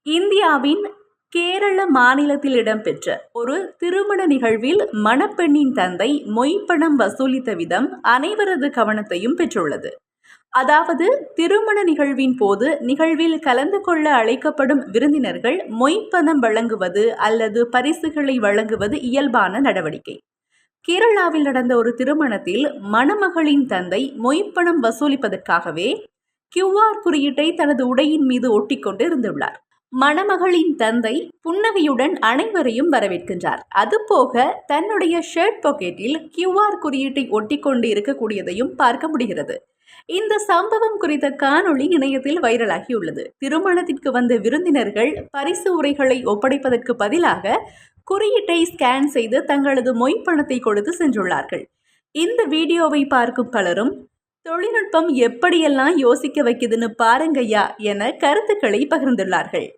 இந்தியாவின் கேரள மாநிலத்தில் இடம்பெற்ற ஒரு திருமண நிகழ்வில் மணப்பெண்ணின் தந்தை மொய்ப்பணம் வசூலித்த விதம் அனைவரது கவனத்தையும் பெற்றுள்ளது. அதாவது, திருமண நிகழ்வின் போது நிகழ்வில் கலந்து கொள்ள அழைக்கப்படும் விருந்தினர்கள் மொய்ப்பணம் வழங்குவது அல்லது பரிசுகளை வழங்குவது இயல்பான நடவடிக்கை. கேரளாவில் நடந்த ஒரு திருமணத்தில் மணமகளின் தந்தை மொய்ப்பணம் வசூலிப்பதற்காகவே QR குறியீட்டை தனது உடையின் மீது ஒட்டிக்கொண்டு இருந்துள்ளார். மணமகளின் தந்தை புன்னகையுடன் அனைவரையும் வரவேற்கின்றார். அதுபோக தன்னுடைய ஷர்ட் பாக்கெட்டில் QR குறியீட்டை ஒட்டிக்கொண்டு இருக்கக்கூடியதையும் பார்க்க முடிகிறது. இந்த சம்பவம் குறித்த காணொளி இணையத்தில் வைரலாகியுள்ளது. திருமணத்திற்கு வந்த விருந்தினர்கள் பரிசு உரைகளை ஒப்படைப்பதற்கு பதிலாக குறியீட்டை ஸ்கேன் செய்து தங்களது மொய்ப்பணத்தை கொடுத்து சென்றுள்ளார்கள். இந்த வீடியோவை பார்க்கும் பலரும் தொழில்நுட்பம் எப்படியெல்லாம் யோசிக்க வைக்குதுன்னு பாருங்கய்யா என கருத்துக்களை பகிர்ந்துள்ளார்கள்.